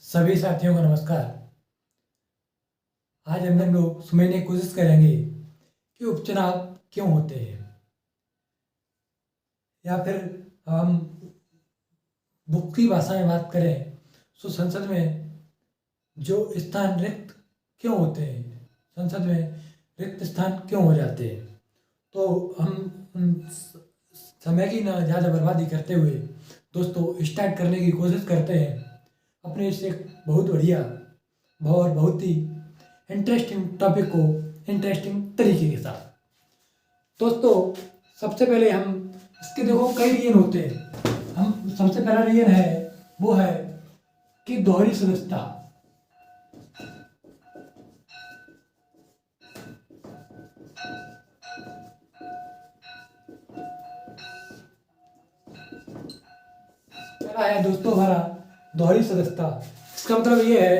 सभी साथियों को नमस्कार। आज हम लोग समझने की कोशिश करेंगे कि उपचुनाव क्यों होते हैं, या फिर हम बुक की भाषा में बात करें तो संसद में जो स्थान रिक्त क्यों होते हैं, संसद में रिक्त स्थान क्यों हो जाते हैं। तो हम समय की ना ज़्यादा बर्बादी करते हुए दोस्तों स्टार्ट करने की कोशिश करते हैं अपने इस एक बहुत बढ़िया और बहुत ही इंटरेस्टिंग टॉपिक को इंटरेस्टिंग तरीके के साथ। दोस्तों सबसे पहले हम इसके देखो कई रीजन होते हैं। हम सबसे पहला रीजन है वो है कि दोहरी सदस्यता। पहला है दोस्तों हमारा दोहरी सदस्यता। इसका मतलब ये है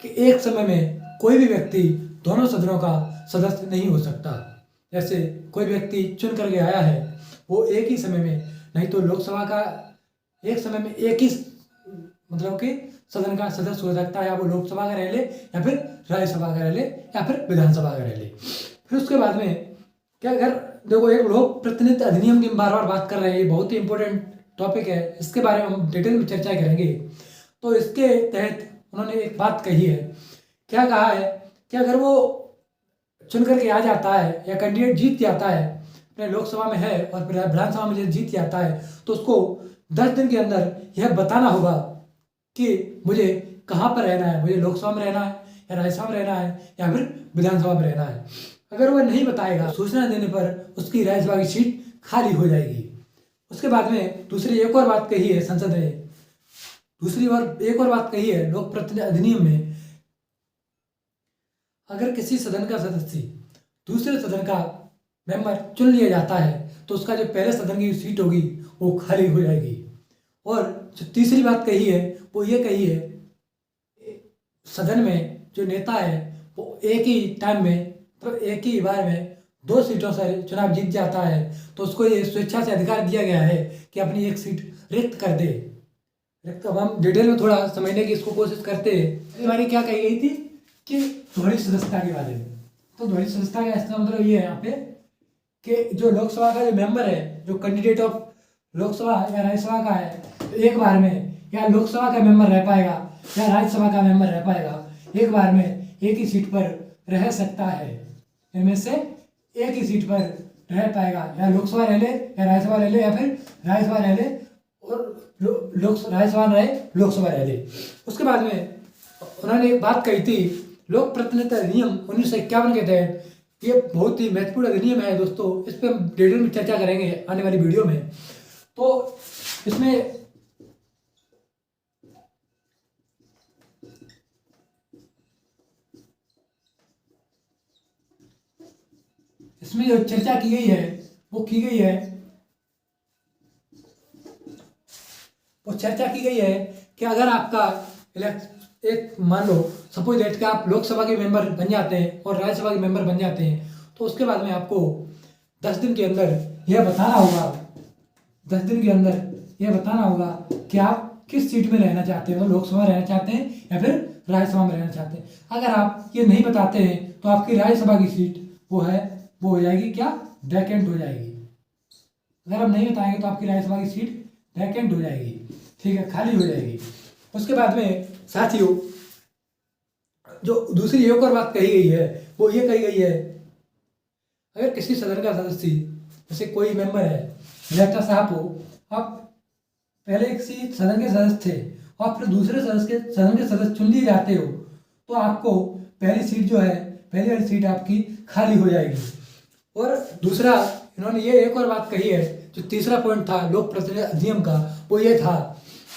कि एक समय में कोई भी व्यक्ति दोनों सदनों का सदस्य नहीं हो सकता। जैसे कोई व्यक्ति चुन करके आया है, वो एक ही समय में, नहीं तो लोकसभा का एक समय में एक ही मतलब कि सदन का सदस्य हो सकता है, या वो लोकसभा का रह ले या फिर राज्यसभा का रह ले या फिर विधानसभा का रह ले। फिर उसके बाद में क्या, अगर देखो एक लोक प्रतिनिधित्व अधिनियम की बार बार बात कर रहे हैं, ये बहुत ही इंपॉर्टेंट टॉपिक है, इसके बारे में हम डिटेल में चर्चा करेंगे। तो इसके तहत उन्होंने एक बात कही है, क्या कहा है कि अगर वो चुन करके आ जाता है या कैंडिडेट जीत जाता है, अपने लोकसभा में है और फिर विधानसभा में जीत जाता है, तो उसको 10 दिन के अंदर यह बताना होगा कि मुझे कहाँ पर रहना है, मुझे लोकसभा में रहना है या राज्यसभा में रहना है या फिर विधानसभा में रहना है। अगर वह नहीं बताएगा, सूचना देने पर उसकी राज्यसभा की सीट खाली हो जाएगी। उसके बाद में दूसरी एक और बात कही है संसद ने, एक और बात कही है लोक प्रतिनिधित्व अधिनियम में, अगर किसी सदन का सदस्य दूसरे सदन का मेंबर चुन लिया जाता है तो उसका जो पहले सदन की सीट होगी वो खाली हो जाएगी। और जो तीसरी बात कही है वो ये कही है, सदन में जो नेता है वो एक ही टाइम में, तो एक ही बार में 2 सीटों से चुनाव जीत जाता है, तो उसको ये स्वेच्छा से अधिकार दिया गया है कि अपनी एक सीट रिक्त कर दे। अब हम डिटेल में थोड़ा समझने की इसको कोशिश करते हैं। हमारी क्या कही गई थी कि दोहरी सदस्यता के बारे में। तो दोहरी सदस्यता का इसका मतलब ये है यहाँ पे कि जो लोकसभा का जो मेंबर है, जो कैंडिडेट ऑफ लोकसभा या राज्यसभा का है, तो एक बार में या लोकसभा का मेंबर रह पाएगा या राज्यसभा का मेंबर रह पाएगा, एक बार में एक ही सीट पर रह सकता है। इनमें से एक ही सीट पर रह पाएगा, या लोकसभा रह ले या राज्यसभा रह ले या फिर राज्यसभा रह ले और राज्यसभा रहे लोकसभा रह ले। उसके बाद में उन्होंने एक बात कही थी, लोक प्रतिनिधित्व अधिनियम 1951 के तहत, ये बहुत ही महत्वपूर्ण अधिनियम है दोस्तों, इस पर हम डिटेल में चर्चा करेंगे आने वाली वीडियो में। तो इसमें जो चर्चा की गई है वो चर्चा की गई है कि अगर आपका एक मान लो सपोज दैट कि आप लोकसभा के मेंबर बन जाते हैं और राज्यसभा के मेंबर बन जाते हैं, तो उसके बाद में आपको 10 दिन के अंदर यह बताना होगा, 10 दिन के अंदर यह बताना होगा कि आप किस सीट में रहना चाहते हैं, लोकसभा रहना चाहते हैं या फिर राज्यसभा में रहना चाहते हैं। अगर आप ये नहीं बताते हैं तो आपकी राज्यसभा की सीट वो हो जाएगी क्या, वैकेंट हो जाएगी। अगर आप नहीं बताएंगे तो आपकी राज्यसभा की सीट वैकेंट हो जाएगी, ठीक है, खाली हो जाएगी। उसके बाद में साथियों जो दूसरी एक और बात कही गई है वो ये कही गई है, अगर किसी सदन का सदस्य, जैसे कोई मेंबर है, डायरेक्टर साहब हो, आप पहले किसी सदन के सदस्य थे और फिर दूसरे सदन के सदस्य चुन लिए जाते हो, तो आपको पहली सीट जो है, पहली वाली सीट आपकी खाली हो जाएगी। और दूसरा इन्होंने ये एक और बात कही है, जो तीसरा पॉइंट था लोक प्रतिनिधित्व अधिनियम का, वो ये था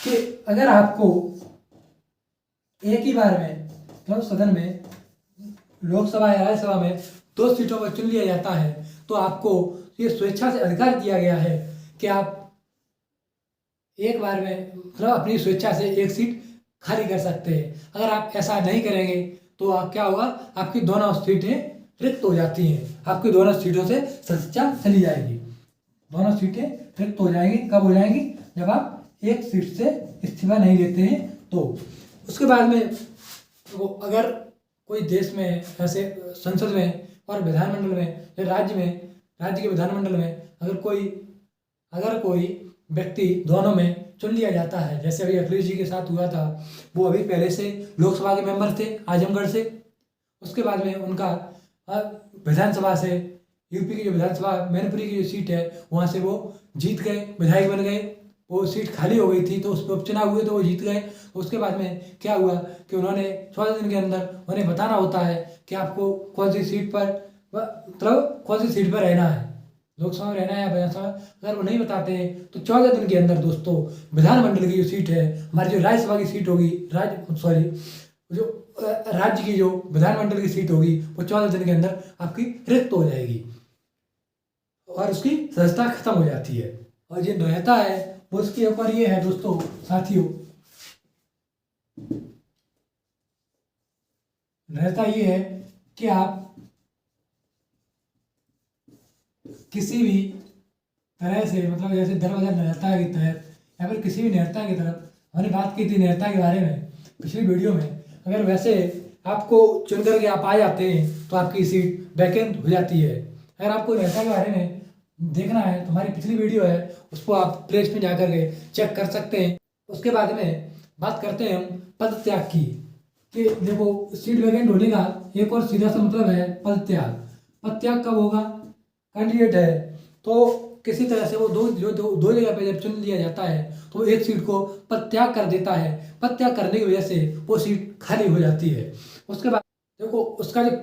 कि अगर आपको एक ही बार में मतलब सदन में लोकसभा या राज्यसभा में 2 सीटों पर चुन लिया जाता है, तो आपको ये स्वेच्छा से अधिकार दिया गया है कि आप एक बार में मतलब अपनी स्वेच्छा से एक सीट खाली कर सकते हैं। अगर आप ऐसा नहीं करेंगे तो आप क्या होगा, आपकी दोनों सीटें रिक्त हो जाती हैं, आपकी दोनों सीटों से सदस्यता चली जाएगी, दोनों सीटें रिक्त हो जाएंगी। कब हो जाएंगी, जब आप एक सीट से इस्तीफा नहीं देते हैं। तो उसके बाद में वो अगर कोई देश में ऐसे संसद में और विधानमंडल में या राज्य के विधानमंडल में अगर कोई व्यक्ति दोनों में चुन लिया जाता है, जैसे अभी अखिलेश जी के साथ हुआ था, वो अभी पहले से लोकसभा के मेंबर थे आजमगढ़ से, उसके बाद में उनका विधानसभा से, यूपी की जो विधानसभा मैनपुरी की जो सीट है वहाँ से वो जीत गए, विधायक बन गए। वो सीट खाली हो गई थी तो उस पर उपचुनाव हुए तो वो जीत गए। तो उसके बाद में क्या हुआ कि उन्होंने 14 दिन के अंदर उन्हें बताना होता है कि आपको कौन सी सीट पर मतलब कौन सी सीट पर रहना है, लोकसभा में रहना है या विधानसभा। अगर वो नहीं बताते हैं तो 14 दिन के अंदर दोस्तों विधानमंडल की जो सीट है, हमारी जो राज्यसभा की सीट होगी, राज्य की जो विधानमंडल की सीट होगी वो 14 दिन के अंदर आपकी रिक्त हो जाएगी और उसकी सदस्यता खत्म हो जाती है। और जो रहता है वो उसके ऊपर ये है दोस्तों साथियों, रहता ये है कि आप किसी भी तरह से मतलब जैसे दरवाजा निरंता के तहत या फिर किसी भी निरंता की तरफ, हमने बात की थी निरंता के बारे में पिछली वीडियो में, अगर वैसे आपको चुन करके आप आ जाते हैं तो आपकी सीट वैकेंट हो जाती है। अगर आपको निरंता के बारे में देखना है तो हमारी पिछली वीडियो है, उसको आप प्ले लिस्ट में जाकर के चेक कर सकते हैं। उसके बाद में बात करते हैं हम पद त्याग की, कि देखो सीट वैकेंट होने का एक और सीधा सा मतलब है पद त्याग। पद त्याग कब होगा? कैंडिडेट है तो किसी तरह से वो दो जगह पे जब चुन लिया जाता है तो एक सीट को पद त्याग कर देता है। पद त्याग करने की वजह से वो सीट खाली हो जाती है। उसके बाद देखो उसका जो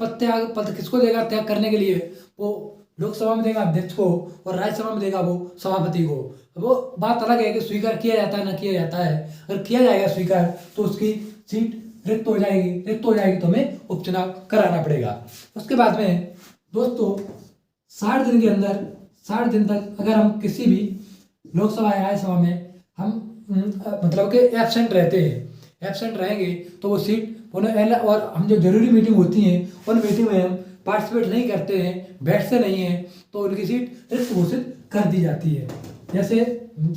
पद किसको देगा त्याग करने के लिए? वो लोकसभा में देगा अध्यक्ष को और राज्यसभा में देगा वो सभापति को। वो बात अलग है कि स्वीकार किया जाता है ना किया जाता है। अगर किया जाएगा स्वीकार तो उसकी सीट रिक्त हो जाएगी तो हमें उपचुनाव कराना पड़ेगा। उसके बाद में दोस्तों 60 दिन के अंदर 60 दिन तक अगर हम किसी भी लोकसभा या राज्यसभा में हम मतलब कि एब्सेंट रहते हैं, एब्सेंट रहेंगे तो वो सीट और हम जो जरूरी मीटिंग होती हैं उन मीटिंग में हम पार्टिसिपेट नहीं करते हैं, बैठते नहीं हैं तो उनकी सीट रिक्त घोषित कर दी जाती है। जैसे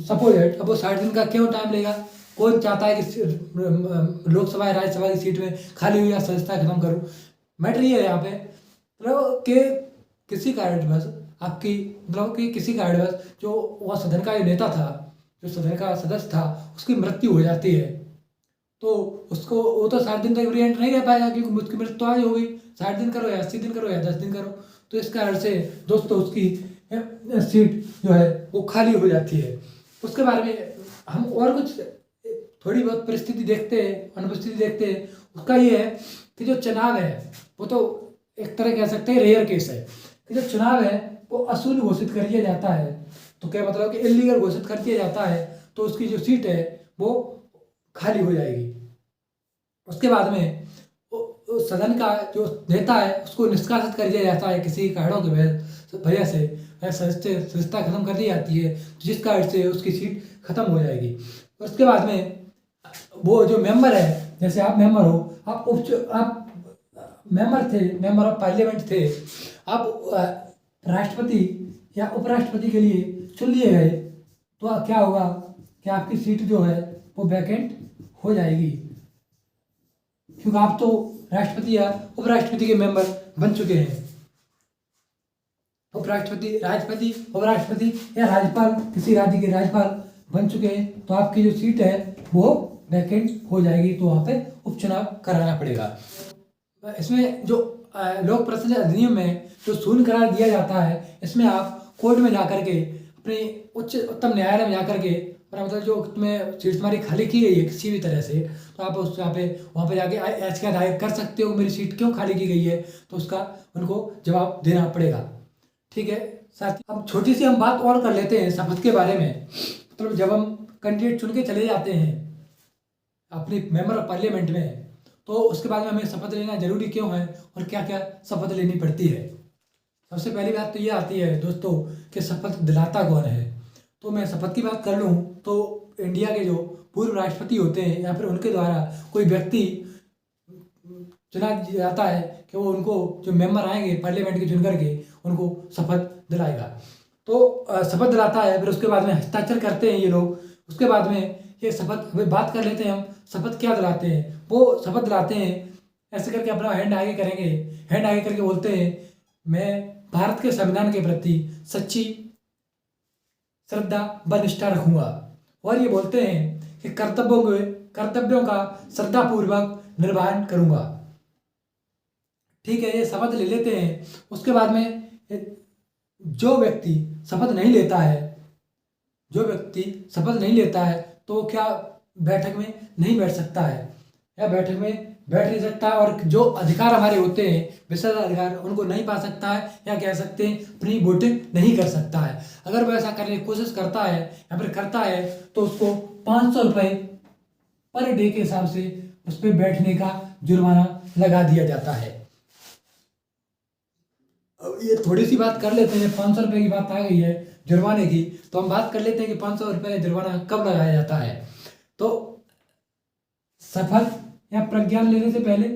सपोज अब वो 60 दिन का क्यों टाइम लेगा? कौन चाहता है कि लोकसभा या राज्यसभा की सीट में खाली हुई या सदस्यता खत्म करूँ? मैटर ये है यहाँ पे मतलब कि किसी कारणवश आपकी मतलब कि किसी कारणवश जो वह सदन का नेता था, जो सदन का सदस्य था, उसकी मृत्यु हो जाती है तो उसको वो तो 60 दिन तक रिएंट नहीं रह पाएगा क्योंकि उसकी मृत्यु तो आज हो गई। 60 दिन करो या 80 दिन करो या 10 दिन करो, तो इस कारण से दोस्तों उसकी सीट जो है वो खाली हो जाती है। उसके बारे में हम और कुछ थोड़ी बहुत परिस्थिति देखते हैं, अनुपस्थिति देखते हैं। उसका ये है कि जो चुनाव है वो तो एक तरह कह सकते हैं रेयर केस है कि जो चुनाव है वो अशून्य घोषित कर दिया जाता है। तो क्या मतलब कि इलीगल घोषित कर दिया जाता है तो उसकी जो सीट है वो खाली हो जाएगी। उसके बाद में सदन का जो नेता है उसको निष्कासित कर दिया जाता है किसी कारणों की वजह से, सदस्यता खत्म कर दी जाती है जिस कारण से उसकी सीट खत्म हो जाएगी। उसके बाद में वो जो मेंबर है, जैसे आप मेंबर हो, आप मेंबर थे, मेंबर ऑफ पार्लियामेंट थे, आप राष्ट्रपति या उपराष्ट्रपति के लिए चुन लिए गए तो क्या होगा कि आपकी सीट जो है वो वैकेंट हो जाएगी क्योंकि आप तो राष्ट्रपति या उपराष्ट्रपति के मेंबर बन चुके हैं। राष्ट्रपति उपराष्ट्रपति या राज्यपाल, किसी राज्य के राज्यपाल बन चुके हैं तो आपकी जो सीट है वो वैकेंट हो जाएगी तो वहाँ पे उपचुनाव कराना पड़ेगा। इसमें जो लोक प्रतिनिधि अधिनियम में जो शून्य करार दिया जाता है, इसमें आप कोर्ट में जाकर के अपने उच्चतम न्यायालय में जाकर के मतलब जो तुम्हें सीट तुम्हारी खाली की गई है किसी भी तरह से तो आप उस वहाँ पे जाके याचिका दायर कर सकते हो मेरी सीट क्यों खाली की गई है, तो उसका उनको जवाब देना पड़ेगा। ठीक है साथ ही अब छोटी सी हम बात और कर लेते हैं शपथ के बारे में। मतलब जब हम कैंडिडेट चुन के चले जाते हैं अपने मेंबर ऑफ पार्लियामेंट में तो उसके बाद में हमें शपथ लेना जरूरी क्यों है और क्या क्या शपथ लेनी पड़ती है। सबसे पहली बात तो ये आती है दोस्तों कि शपथ दिलाता कौन है। तो मैं शपथ की बात कर लूँ तो इंडिया के जो पूर्व राष्ट्रपति होते हैं या फिर उनके द्वारा कोई व्यक्ति चुना जाता है कि वो उनको जो मेंबर आएंगे पार्लियामेंट के चुन करके उनको शपथ दिलाएगा। तो शपथ दिलाता है, फिर उसके बाद में हस्ताक्षर करते हैं ये लोग। उसके बाद में कि शपथ, अभी बात कर लेते हैं हम शपथ क्या दिलाते हैं। वो शपथ दिलाते हैं ऐसे करके, अपना हैंड आगे करेंगे, हैंड आगे करके बोलते हैं मैं भारत के संविधान के प्रति सच्ची श्रद्धा व निष्ठा रखूंगा। और ये बोलते हैं कि कर्तव्यों का श्रद्धापूर्वक निर्वहन करूंगा। ठीक है, ये शपथ ले लेते हैं। उसके बाद में जो व्यक्ति शपथ नहीं लेता है, तो क्या बैठक में नहीं बैठ सकता है, या बैठक में बैठ नहीं सकता है, और जो अधिकार हमारे होते हैं विशेष अधिकार उनको नहीं पा सकता है, या कह सकते हैं अपनी वोटिंग नहीं कर सकता है। अगर वो ऐसा करने की कोशिश करता है या फिर करता है तो उसको 500 रुपये पर डे के हिसाब से उस पर बैठने का जुर्माना लगा दिया जाता है। अब ये थोड़ी सी बात कर लेते हैं, 500 रुपये की बात आ गई है जुर्माने की, तो हम बात कर लेते हैं कि 500 रुपये का जुर्माना कब लगाया जाता है। तो शपथ या प्रज्ञान लेने से पहले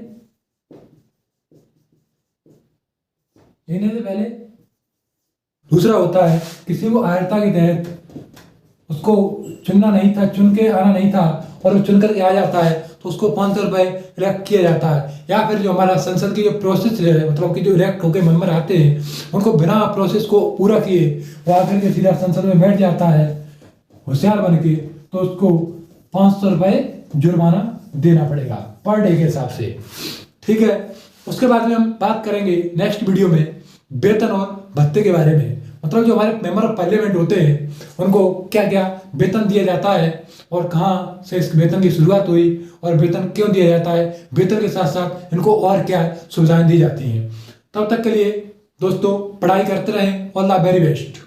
दूसरा होता है किसी को अर्हता के तहत उसको चुन के आना नहीं था और वो चुन करके आ जाता है तो उसको 500 रुपये इलेक्ट किया जाता है। या फिर जो हमारा संसद की जो प्रोसेस है, मतलब कि जो इलेक्ट होकर मेंबर आते हैं उनको बिना प्रोसेस को पूरा किए वो आकर के सीधा संसद में बैठ जाता है होशियार बन के, तो उसको 500 रुपये जुर्माना देना पड़ेगा पर डे के हिसाब से। ठीक है, उसके बाद में हम बात करेंगे नेक्स्ट वीडियो में वेतन और भत्ते के बारे में। मतलब जो हमारे मेंबर ऑफ पार्लियामेंट होते हैं उनको क्या क्या वेतन दिया जाता है और कहाँ से इस वेतन की शुरुआत हुई और वेतन क्यों दिया जाता है, वेतन के साथ साथ इनको और क्या सुविधाएं दी जाती हैं। तब तक के लिए दोस्तों पढ़ाई करते रहें। All the very best.